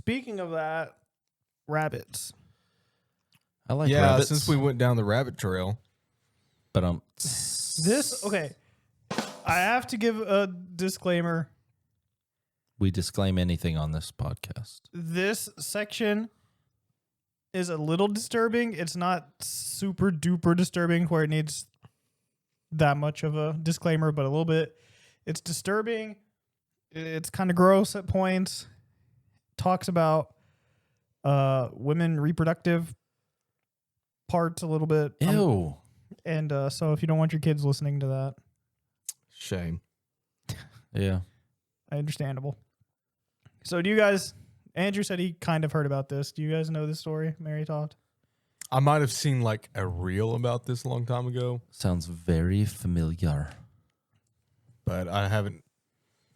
speaking of that, rabbits. I like rabbits. Since we went down the rabbit trail. But Okay. I have to give a disclaimer. we disclaim anything on this podcast. This section is a little disturbing. It's not super duper disturbing where it needs that much of a disclaimer, but a little bit. It's disturbing. It's kind of gross at points. Talks about women reproductive parts a little bit. Ew. So if you don't want your kids listening to that, Shame. Yeah. understandable. So do you guys, Andrew said he kind of heard about this. Do you guys know this story, Mary Toft? I might have seen like a reel about this a long time ago, Sounds very familiar. but I haven't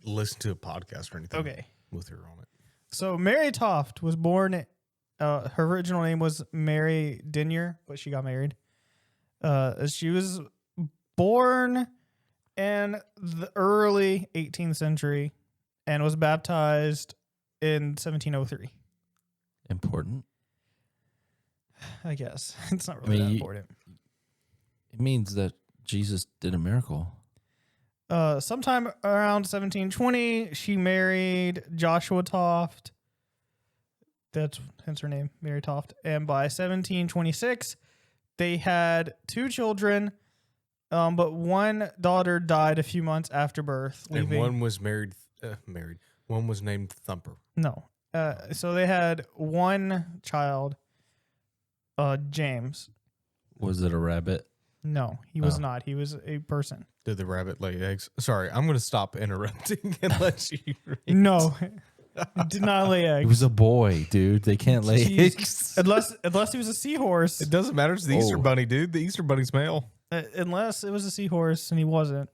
listened to a podcast or anything Okay. with her on it. So Mary Toft was born, her original name was Mary Dinier, but she got married. She was born in the early 18th century and was baptized in 1703. Important. I guess. It's not really that important. It means that Jesus did a miracle. Sometime around 1720, she married Joshua Toft. That's hence her name, Mary Toft. And by 1726, they had 2 children, but one daughter died a few months after birth. And one was married. One was named Thumper. No. So they had one child, James. Was it a rabbit? No, he was Oh. not. He was a person. Did the rabbit lay eggs? Sorry, I'm going to stop interrupting and let you read. No, he did not lay It eggs. was a boy, dude. They can't lay Jeez. eggs. Unless he was a seahorse. It doesn't matter. It's the Easter Bunny, dude. The Easter Bunny's male. Unless it was a seahorse and he wasn't.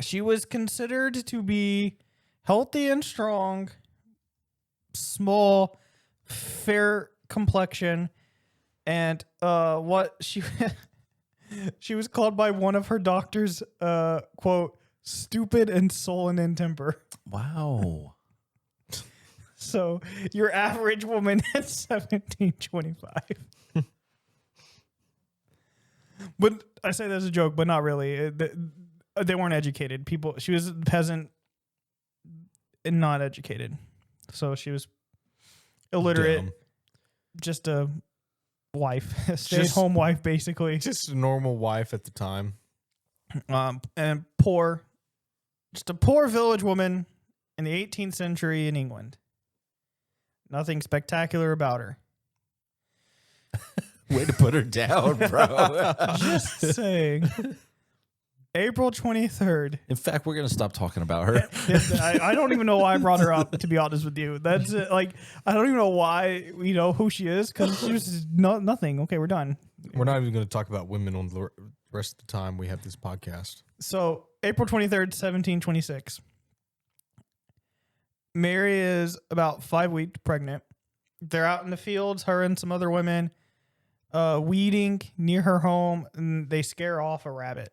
She was considered to be healthy and strong, small, fair complexion, and what she she was called by one of her doctors, quote, stupid and sullen in temper. Wow. So your average woman at 1725. But I say that as a joke, but not really. They weren't educated. She was a peasant and not educated. So she was illiterate, Dumb. just a wife, a stay-at-home wife, basically. Just a normal wife at the time. And poor, just a poor village woman in the 18th century in England. Nothing spectacular about her. Way to put her down, bro. Just saying. April 23rd. In fact, we're going to stop talking about her. I don't even know why I brought her up, to be honest with you. That's like, I don't even know why we know who she is, because she was nothing. Okay, we're done. We're not even going to talk about women on the rest of the time we have this podcast. So, April 23rd, 1726. Mary is about 5 weeks pregnant. They're out in the fields, her and some other women, weeding near her home, and they scare off a rabbit.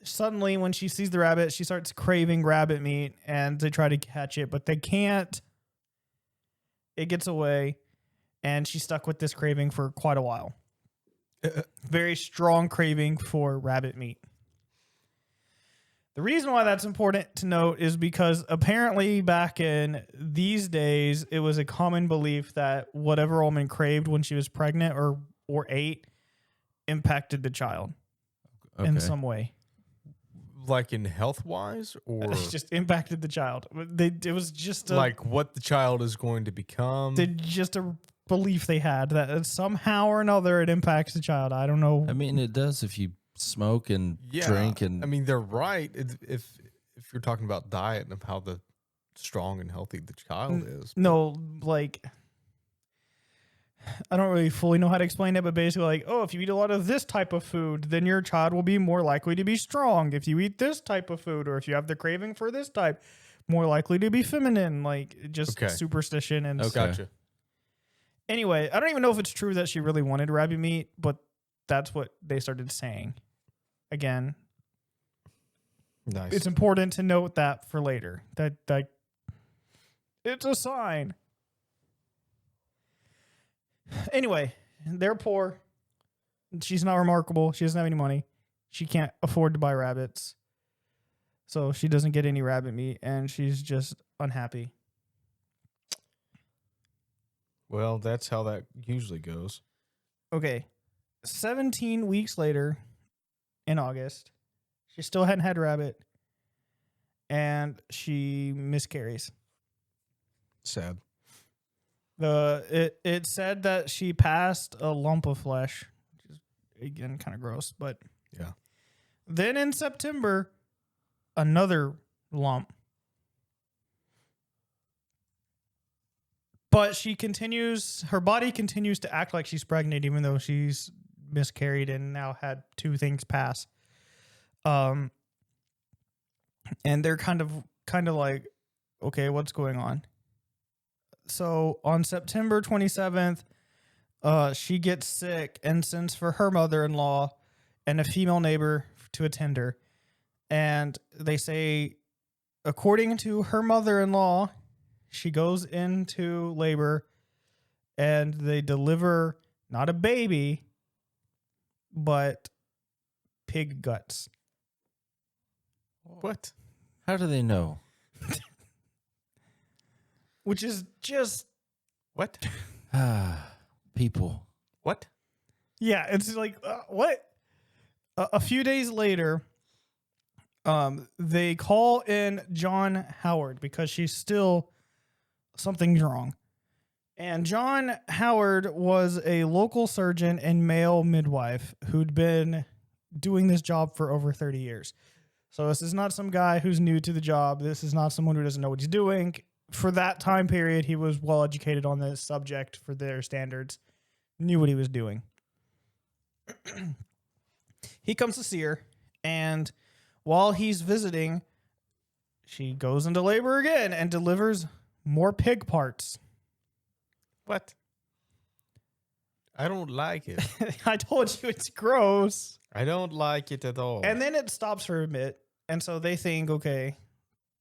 Suddenly, when she sees the rabbit, she starts craving rabbit meat, and they try to catch it, but they can't. It gets away, and she's stuck with this craving for quite a while. Very strong craving for rabbit meat. The reason why that's important to note is because apparently back in these days, it was a common belief that whatever a woman craved when she was pregnant or ate impacted the child in some way. Like in health-wise? Or It just impacted the child. It was just like what the child is going to become? just a belief they had that somehow or another it impacts the child. I don't know. I mean, it does if you smoke and drink. And I mean, they're right. If you're talking about diet and of how the strong and healthy the child is. No, like, I don't really fully know how to explain it, but basically like, oh, if you eat a lot of this type of food, then your child will be more likely to be strong. If you eat this type of food, or if you have the craving for this type, more likely to be feminine. Like, just superstition and Gotcha. Anyway, I don't even know if it's true that she really wanted rabbit meat, but that's what they started saying. Again, Nice. It's important to note that for later. That it's a sign. Anyway, they're poor. She's not remarkable. She doesn't have any money. She can't afford to buy rabbits. So she doesn't get any rabbit meat, and she's just unhappy. Well, that's how that usually goes. Okay. 17 weeks later, in August, she still hadn't had rabbit, and she miscarries. Sad. It said that she passed a lump of flesh, which is again kind of gross, but Yeah. then in September, another lump. But her body continues to act like she's pregnant even though she's miscarried and now had two things pass. And they're kind of like, okay, what's going on? So on September 27th, she gets sick and sends for her mother-in-law and a female neighbor to attend her. And they say, according to her mother-in-law, she goes into labor and they deliver not a baby, but pig guts. What? How do they know? Which is just, What? People. What? yeah, it's like, what? A few days later, they call in John Howard because something's wrong. And John Howard was a local surgeon and male midwife who'd been doing this job for over 30 years. So this is not some guy who's new to the job. This is not someone who doesn't know what he's doing. For that time period, he was well educated on this subject for their standards, knew what he was doing. He comes to see her, and while he's visiting, she goes into labor again and delivers more pig parts. What? I don't like it. I told you it's gross. I don't like it at all. And then it stops for a bit, and so they think, okay,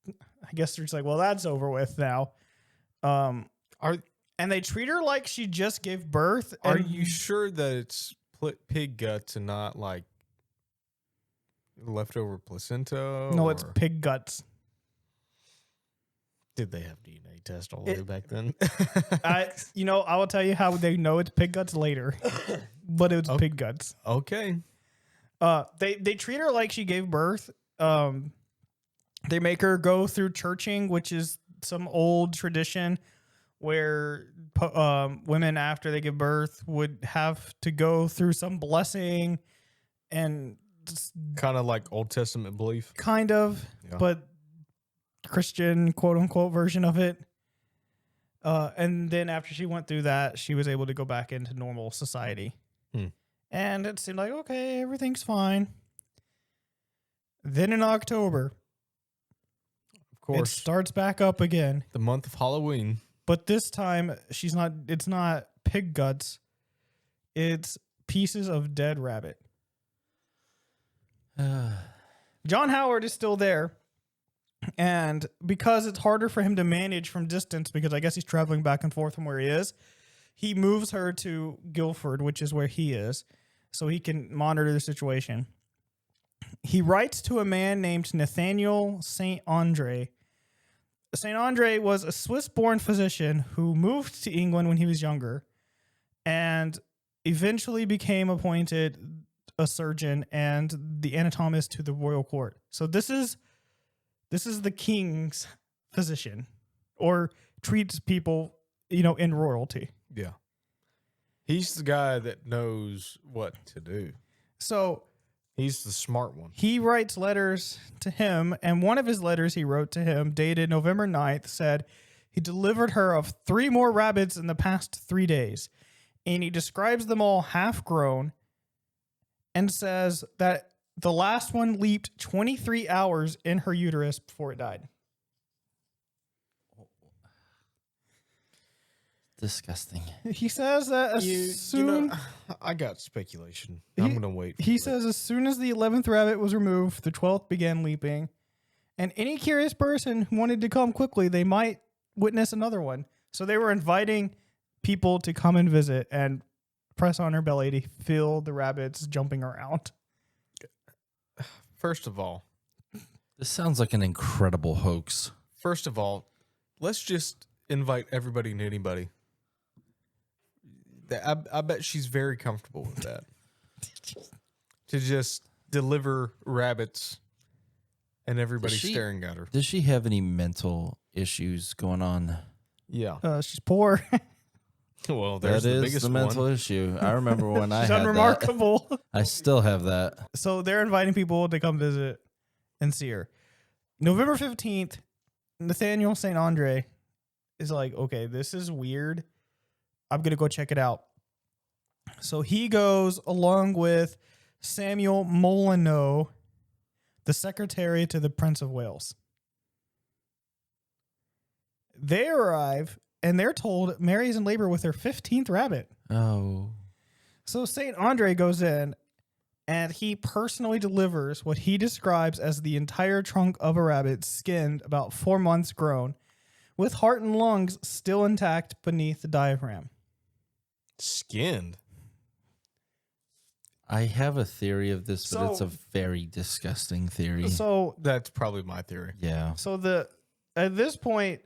I guess they're just like, well, that's over with now. And they treat her like she just gave birth. Are and you sure that it's pig guts and not like leftover placenta? No, it's or pig guts. Did they have DNA test all the way back then? I will tell you how they know it's pig guts later, but it was pig guts. Okay. They treat her like she gave birth. They make her go through churching, which is some old tradition where women after they give birth would have to go through some blessing and Kind of like Old Testament belief. kind of, Yeah. but Christian quote unquote version of it. And then after she went through that, she was able to go back into normal society. And it seemed like, okay, everything's fine. Then in October, Of course. it starts back up again. The month of Halloween. But this time it's not pig guts. It's pieces of dead rabbit. John Howard is still there. And because it's harder for him to manage from distance, because I guess he's traveling back and forth from where he is, he moves her to Guilford, which is where he is, so he can monitor the situation. He writes to a man named Nathaniel St. Andre. St. Andre was a Swiss-born physician who moved to England when he was younger and eventually became appointed a surgeon and the anatomist to the royal court. So this is the king's physician, or treats people, in royalty. Yeah. He's the guy that knows what to do. So He's the smart one. he writes letters to him, and one of his letters he wrote to him, dated November 9th, said he delivered her of 3 more rabbits in the past 3 days. And he describes them all half grown and says that the last one leaped 23 hours in her uterus before it died. Disgusting. He says that I got speculation. I'm going to wait. He says as soon as the 11th rabbit was removed, the 12th began leaping. And any curious person who wanted to come quickly, they might witness another one. So they were inviting people to come and visit and press on her belly to feel the rabbits jumping around. First of all, This sounds like an incredible hoax. let's just invite everybody and anybody. I bet she's very comfortable with that. To just deliver rabbits and everybody staring at her. Does she have any mental issues going on? Yeah. She's poor. Well, there's That the is biggest the mental one. issue. I remember when I She's had that. unremarkable. I still have that. So they're inviting people to come visit and see her. November 15th, Nathaniel St. Andre is like, okay, this is weird. I'm going to go check it out. So he goes along with Samuel Molyneux, the secretary to the Prince of Wales. They arrive and they're told Mary's in labor with her 15th rabbit. Oh. So St. Andre goes in and he personally delivers what he describes as the entire trunk of a rabbit skinned about 4 months grown, with heart and lungs still intact beneath the diaphragm. Skinned. I have a theory of this, but it's a So- very disgusting theory. So That's probably my theory. Yeah. at this point,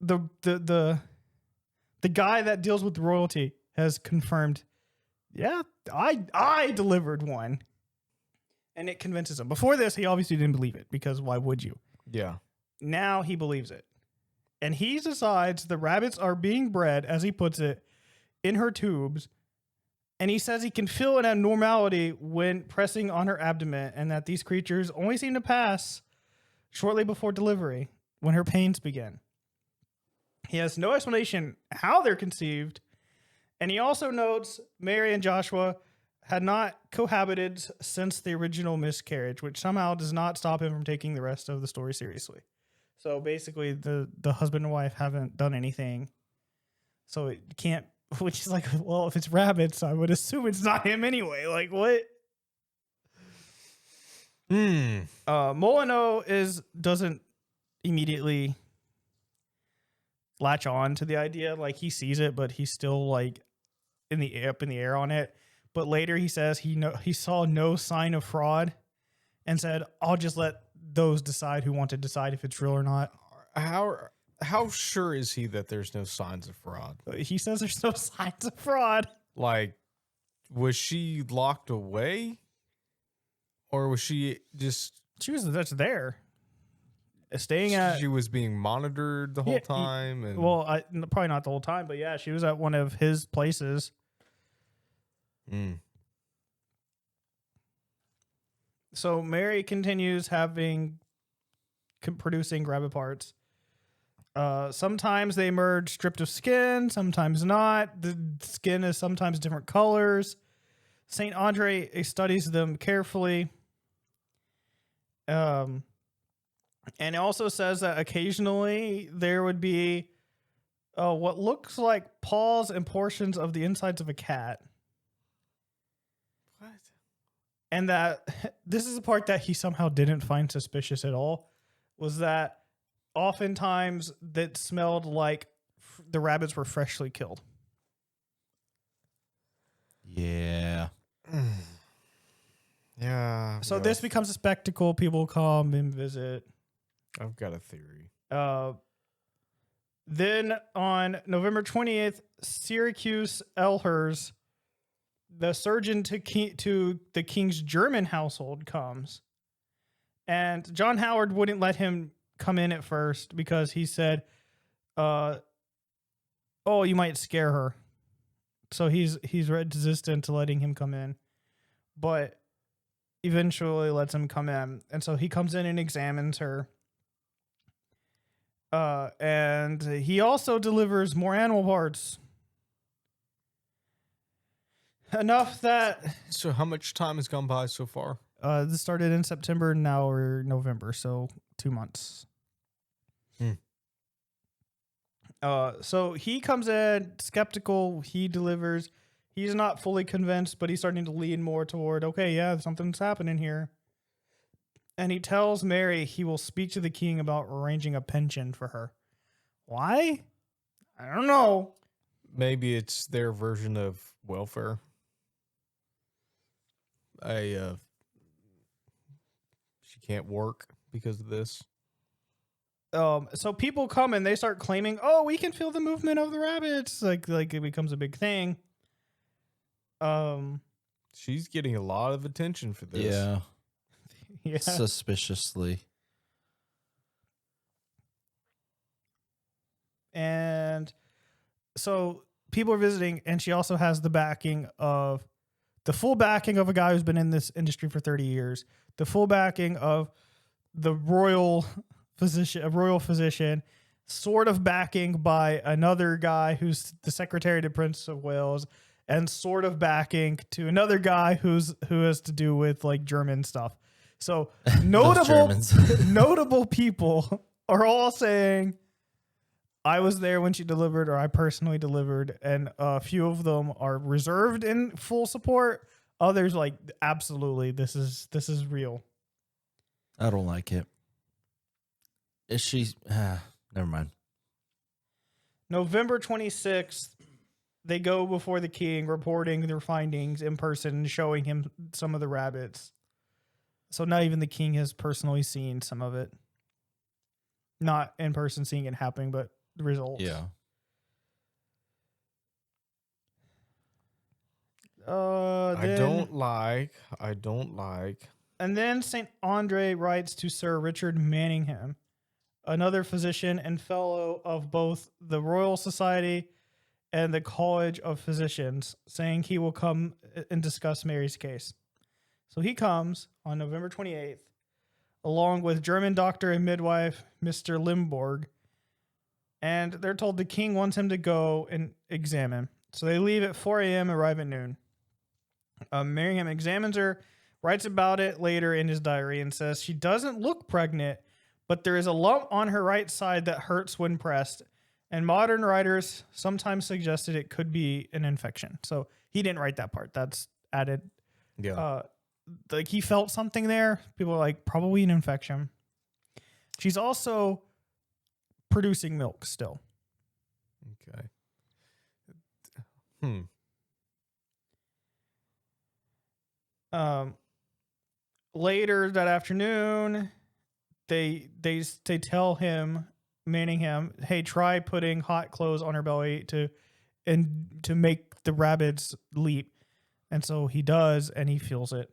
the guy that deals with royalty has confirmed, yeah, I delivered one. And it convinces him. Before this, he obviously didn't believe it, because why would you? Yeah. Now he believes it. And he decides the rabbits are being bred, as he puts it, in her tubes. And he says he can feel an abnormality when pressing on her abdomen, and that these creatures only seem to pass shortly before delivery, when her pains begin. He has no explanation how they're conceived. And he also notes Mary and Joshua had not cohabited since the original miscarriage, which somehow does not stop him from taking the rest of the story seriously. So basically, the husband and wife haven't done anything. So it can't, which is like, well, if it's rabbits, I would assume it's not him anyway. Like, what? Molyneux doesn't immediately latch on to the idea. Like, he sees it, but he's still like up in the air on it. But later he says he saw no sign of fraud and said, I'll just let those decide who want to decide if it's real or not. How sure is he that there's no signs of fraud? He says there's no signs of fraud. Like, was she locked away? Or was she just... She was just there. Staying at... She was being monitored the whole time? And Well, probably not the whole time, but yeah, she was at one of his places. So Mary continues producing rabbit parts. Sometimes they emerge stripped of skin, sometimes not. The skin is sometimes different colors. St. Andre studies them carefully. And it also says that occasionally there would be what looks like paws and portions of the insides of a cat. What? And that this is the part that he somehow didn't find suspicious at all, was that oftentimes that smelled like the rabbits were freshly killed. Yeah. Yeah. So this becomes a spectacle. People come and visit. I've got a theory. Then on November 20th, Syracuse Elhers, the surgeon to the king's German household, comes. And John Howard wouldn't let him come in at first because he said, oh, you might scare her. So he's resistant to letting him come in. But eventually lets him come in. And so he comes in and examines her. And he also delivers more animal parts. Enough that... So how much time has gone by so far? This started in September, now we're November, so 2 months. So he comes in skeptical, he delivers. He's not fully convinced, but he's starting to lean more toward, okay, yeah, something's happening here. And he tells Mary he will speak to the king about arranging a pension for her. Why? I don't know. Maybe it's their version of welfare. She can't work because of this. So people come and they start claiming, "Oh, we can feel the movement of the rabbits." Like it becomes a big thing. She's getting a lot of attention for this. Yeah. Yeah. Suspiciously. And so people are visiting, and she also has the full backing of a guy who's been in this industry for 30 years, the full backing of the royal physician, sort of backing by another guy who's the secretary to Prince of Wales, and sort of backing to another guy who has to do with like German stuff. So notable people are all saying, I was there when she delivered, or I personally delivered, and a few of them are reserved in full support. Others like, absolutely, this is real. I don't like it. Is she? Never mind. November 26th, they go before the king, reporting their findings in person and showing him some of the rabbits. So not even the king has personally seen some of it. Not in person seeing it happening, but the results. Yeah. I don't like. And then St. Andre writes to Sir Richard Manningham, another physician and fellow of both the Royal Society and the College of Physicians, saying he will come and discuss Mary's case. So he comes on November 28th, along with German doctor and midwife, Mr. Limborg, and they're told the king wants him to go and examine. So they leave at 4 a.m., arrive at noon. Manningham examines her, writes about it later in his diary, and says she doesn't look pregnant, but there is a lump on her right side that hurts when pressed, and modern writers sometimes suggested it could be an infection. So he didn't write that part. That's added. Yeah. Like he felt something there. People are like, probably an infection. She's also producing milk still. Okay. Later that afternoon, they tell him, Manningham, hey, try putting hot clothes on her belly to make the rabbits leap. And so he does, and he feels it.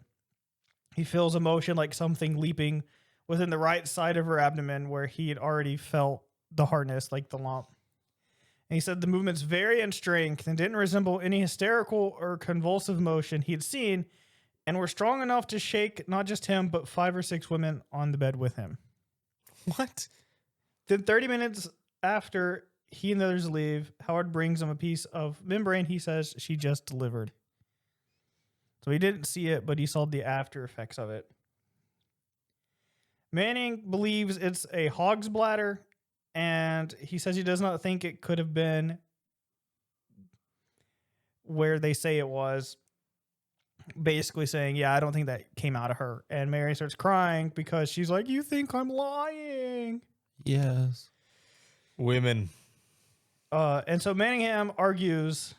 He feels a motion like something leaping within the right side of her abdomen where he had already felt the hardness, like the lump. And he said the movements vary in strength and didn't resemble any hysterical or convulsive motion he had seen, and were strong enough to shake not just him, but 5 or 6 women on the bed with him. What? Then 30 minutes after he and the others leave, Howard brings him a piece of membrane he says she just delivered. So he didn't see it, but he saw the after effects of it. Manning believes it's a hog's bladder, and he says he does not think it could have been where they say it was. Basically saying, yeah, I don't think that came out of her. And Mary starts crying because she's like, you think I'm lying? Yes. Women. And so Manningham argues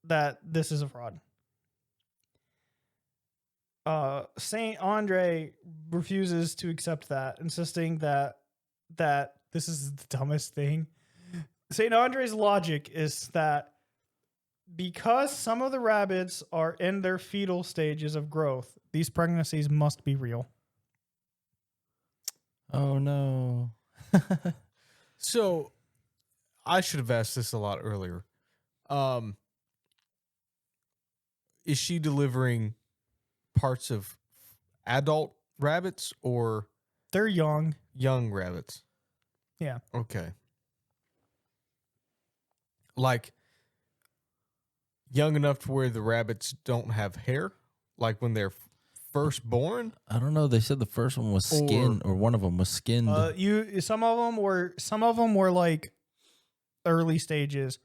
that this is a fraud. St. Andre refuses to accept that, insisting that this is the dumbest thing. St. Andre's logic is that because some of the rabbits are in their fetal stages of growth, these pregnancies must be real. Oh, no. So I should have asked this a lot earlier. Is she delivering parts of adult rabbits or They're young. young rabbits? Yeah. Okay. Like young enough to where the rabbits don't have hair? Like when they're first born? I don't know. They said the first one was skinned, or one of them was skinned. Some of them were like early stages.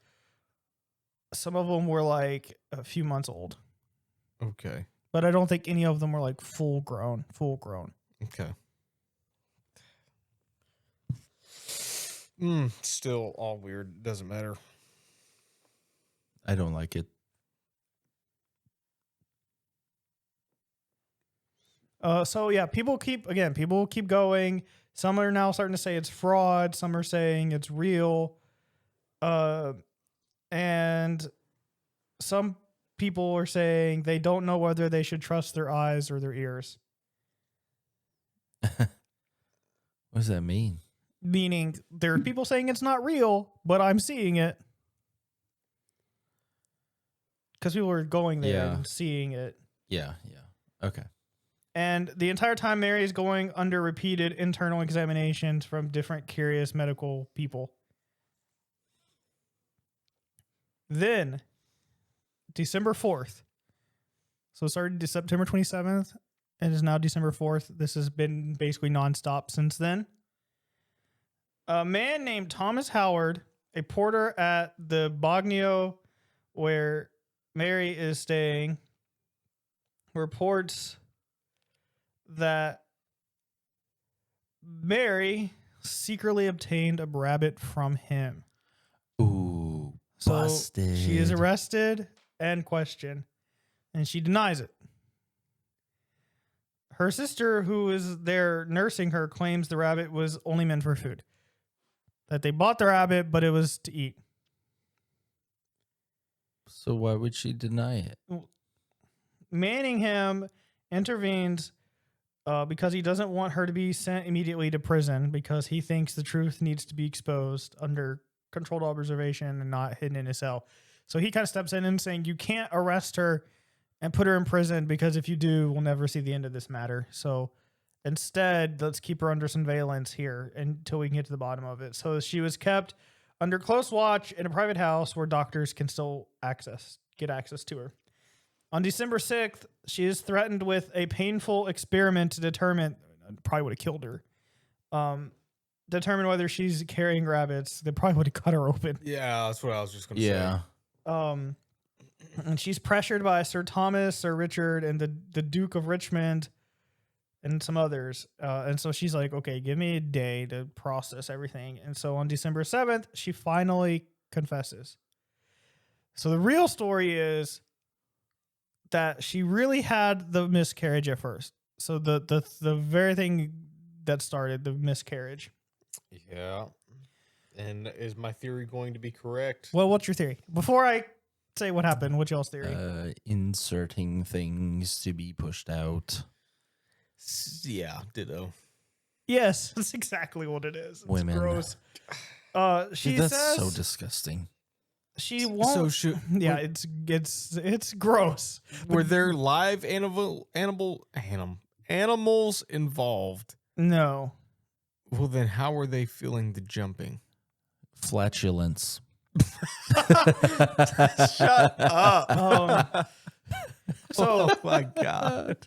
Some of them were like a few months old. Okay. But I don't think any of them were like full grown. Okay. Still all weird. Doesn't matter. I don't like it. So yeah, people keep going. Some are now starting to say it's fraud. Some are saying it's real. And some people are saying they don't know whether they should trust their eyes or their ears. What does that mean? Meaning there are people saying it's not real, but I'm seeing it. Because people are going there Yeah. and seeing it. Yeah. Okay. And the entire time, Mary is going under repeated internal examinations from different curious medical people. Then, December 4th. So it started September 27th and is now December 4th. This has been basically nonstop since then. A man named Thomas Howard, a porter at the Bognio where Mary is staying, reports that Mary secretly obtained a rabbit from him. Ooh, So busted. she is arrested and questioned, and she denies it. Her sister, who is there nursing her, claims the rabbit was only meant for food. That they bought the rabbit, but it was to eat. So why would she deny it? Manningham intervenes because he doesn't want her to be sent immediately to prison because he thinks the truth needs to be exposed under controlled observation and not hidden in a cell. So he kind of steps in and saying, you can't arrest her and put her in prison because if you do, we'll never see the end of this matter. So instead, let's keep her under surveillance here until we can get to the bottom of it. So she was kept under close watch in a private house where doctors can still get access to her. On December 6th, she is threatened with a painful experiment to determine, probably would have killed her, determine whether she's carrying rabbits. They probably would have cut her open. Yeah, that's what I was just going to Yeah. say. And she's pressured by Sir Thomas, Sir Richard, and the Duke of Richmond, and some others. And so she's like, okay, give me a day to process everything. And so on December 7th, she finally confesses. So the real story is that she really had the miscarriage at first. So the very thing that started the miscarriage. Yeah. And is my theory going to be correct? Well, what's your theory? Before I say what happened, what's y'all's theory? Inserting things to be pushed out. Yeah, ditto. Yes, that's exactly what it is. It's Women. gross. She Dude, that's says so disgusting. she won't. Yeah, it's gross. Were there live animals involved? No. Well, then how are they feeling the jumping? Flatulence. Shut up. So Oh my God.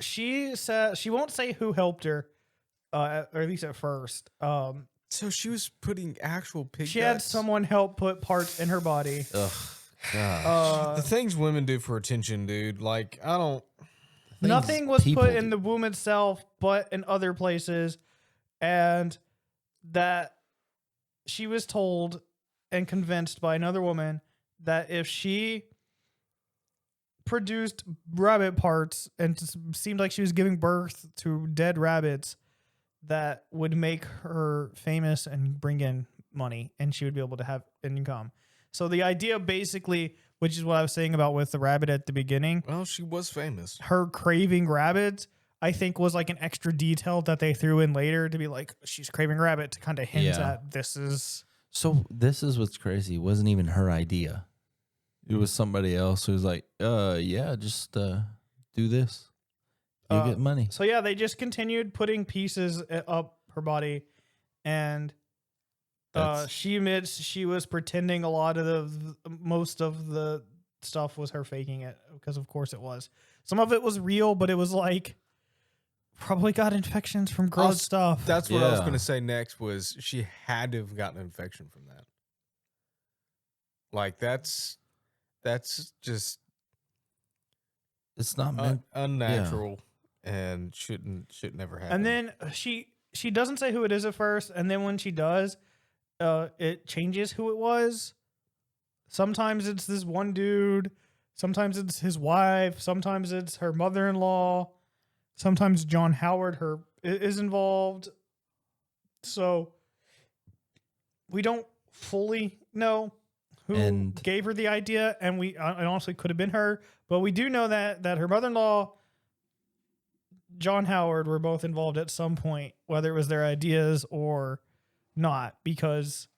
she said she won't say who helped her, or at least at first. So she was putting actual pig She had guts? someone help put parts in her body. Ugh. God. The things women do for attention, dude. Like, I don't. Nothing was people put in do. the womb itself, but in other places, and that she was told and convinced by another woman that if she produced rabbit parts and seemed like she was giving birth to dead rabbits, that would make her famous and bring in money, and she would be able to have income. So the idea basically, which is what I was saying about with the rabbit at the beginning, Well, she was famous. her craving rabbits, I think was like an extra detail that they threw in later to be like, she's craving rabbit, to kind of hint Yeah. at this is. So this is what's crazy. It wasn't even her idea. It was somebody else who was like, yeah, just do this. You get money. So yeah, they just continued putting pieces up her body, and she admits she was pretending a lot of most of the stuff was her faking it, because of course it was. Some of it was real, but it was like probably got infections from gross stuff. That's what I was Yeah. going to say next was she had to have gotten an infection from that. Like, that's just It's not meant. unnatural. and should never happen. And then she doesn't say who it is at first, and then when she does, it changes who it was. Sometimes it's this one dude, sometimes it's his wife, sometimes it's her mother-in-law, sometimes John Howard is involved. So we don't fully know who gave her the idea, and it honestly could have been her, but we do know that her mother-in-law, John Howard, were both involved at some point, whether it was their ideas or not, because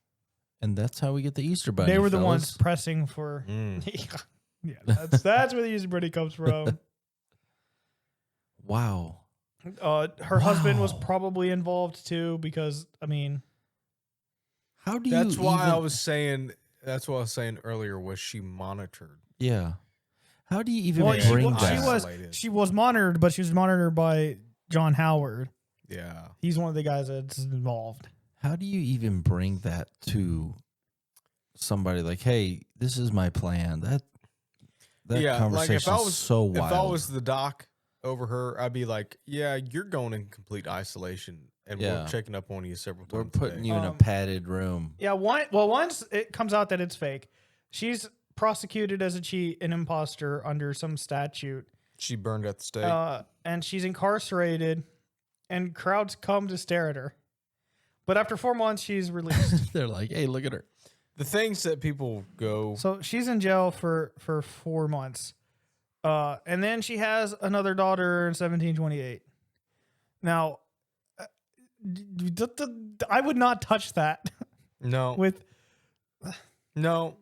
and that's how we get the Easter Bunny. they were the fellas. ones pressing for. Yeah, that's where the Easter Bunny comes from. Wow. Her husband was probably involved too, because I mean, how do that's you? why even, I was saying. That's what I was saying earlier. Was she monitored? Yeah. How do you even well, bring that? She was monitored, but she was monitored by John Howard. Yeah, he's one of the guys that's involved. How do you even bring that to somebody? Like, hey, this is my plan. That conversation is so wild. If I was the doc over her, I'd be like, yeah, you're going in complete isolation, and we're checking up on you several times. We're putting you in a padded room. Yeah, once it comes out that it's fake, she's prosecuted as an imposter under some statute. She burned at the stake. And she's incarcerated, and crowds come to stare at her. But after 4 months, she's released. They're like, hey, look at her. The things that people go... So she's in jail for 4 months. And then she has another daughter in 1728. Now, I would not touch that. No. No,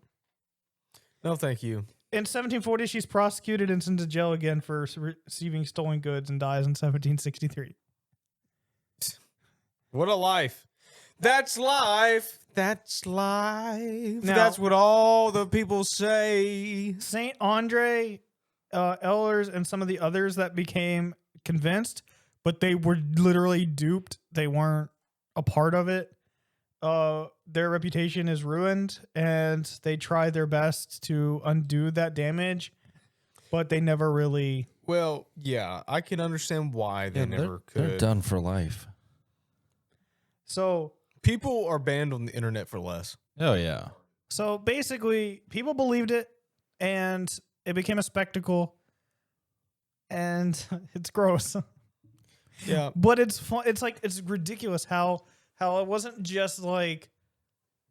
thank you. In 1740, she's prosecuted and sent to jail again for receiving stolen goods and dies in 1763. What a life. That's life. That's life. Now, that's what all the people say. St. Andre, Ehlers, and some of the others that became convinced, but they were literally duped. They weren't a part of it. Their reputation is ruined, and they try their best to undo that damage, but they never really... Well, yeah, I can understand why they never could. They're done for life. So people are banned on the internet for less. Oh, yeah. So basically, people believed it, and it became a spectacle, and it's gross. Yeah. But it's fun. It's ridiculous how it wasn't just like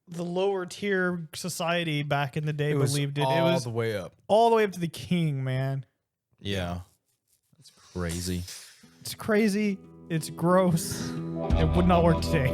the lower tier society back in the day believed it. It was all the way up. All the way up to the king, man. Yeah. That's crazy. It's crazy. It's gross. It would not work today.